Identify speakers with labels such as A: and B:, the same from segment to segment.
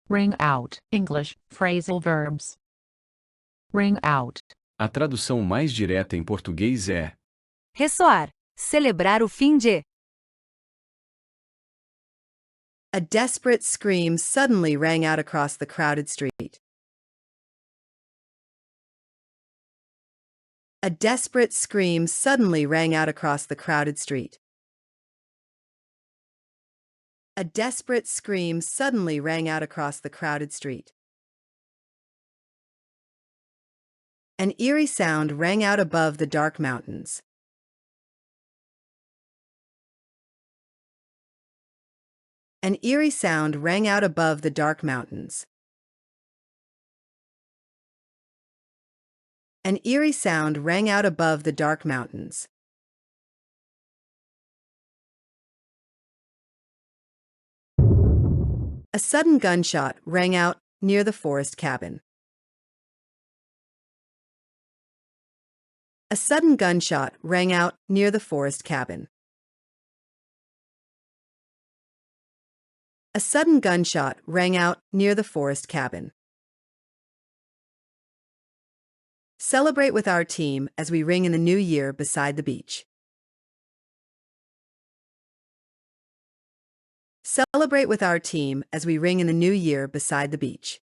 A: Ring out. English, phrasal verbs. Ring out.
B: A tradução mais direta em português é:
C: ressoar, celebrar o fim de.
D: A desperate scream suddenly rang out across the crowded street. A desperate scream suddenly rang out across the crowded street. A desperate scream suddenly rang out across the crowded street. An eerie sound rang out above the dark mountains. An eerie sound rang out above the dark mountains. An eerie sound rang out above the dark mountains. A sudden gunshot rang out near the forest cabin. A sudden gunshot rang out near the forest cabin. A sudden gunshot rang out near the forest cabin. Celebrate with our team as we ring in the new year beside the beach. Celebrate with our team as we ring in the new year beside the beach.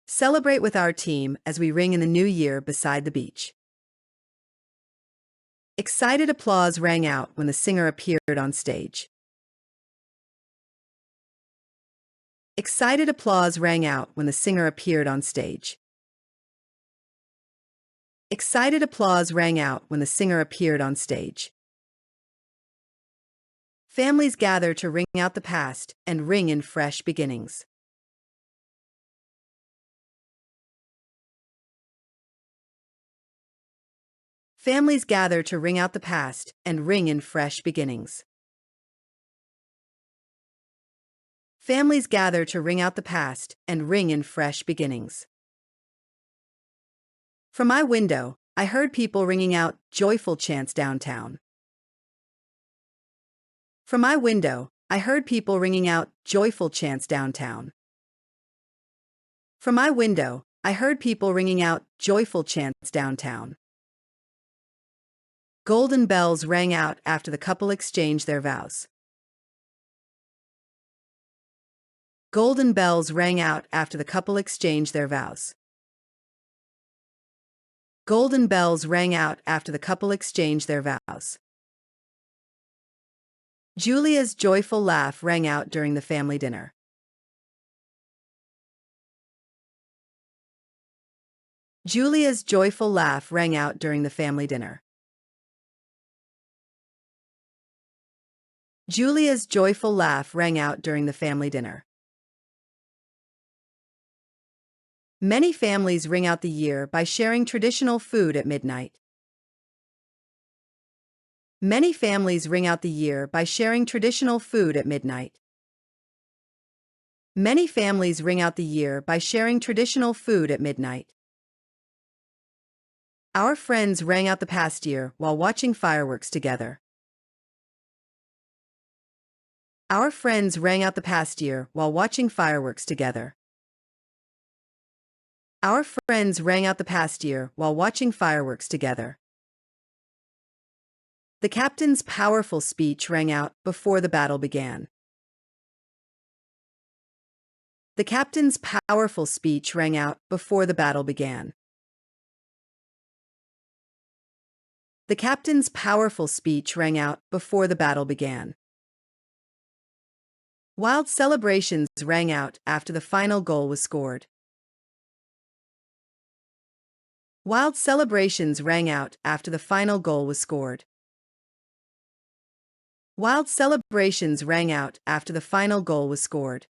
D: Celebrate with our team as we ring in the new year beside the beach. Excited applause rang out when the singer appeared on stage. Excited applause rang out when the singer appeared on stage. Excited applause rang out when the singer appeared on stage. Families gather to ring out the past and ring in fresh beginnings. Families gather to ring out the past and ring in fresh beginnings. Families gather to ring out the past and ring in fresh beginnings. From my window, I heard people ringing out joyful chants downtown. From my window, I heard people ringing out joyful chants downtown. From my window, I heard people ringing out joyful chants downtown. Golden bells rang out after the couple exchanged their vows. Golden bells rang out after the couple exchanged their vows. Golden bells rang out after the couple exchanged their vows. Julia's joyful laugh rang out during the family dinner. Julia's joyful laugh rang out during the family dinner. Julia's joyful laugh rang out during the family dinner. Many families ring out the year by sharing traditional food at midnight. Many families ring out the year by sharing traditional food at midnight. Many families ring out the year by sharing traditional food at midnight. Our friends rang out the past year while watching fireworks together. Our friends rang out the past year while watching fireworks together. Our friends rang out the past year while watching fireworks together. The captain's powerful speech rang out before the battle began. The captain's powerful speech rang out before the battle began. The captain's powerful speech rang out before the battle began. Wild celebrations rang out after the final goal was scored. Wild celebrations rang out after the final goal was scored. Wild celebrations rang out after the final goal was scored.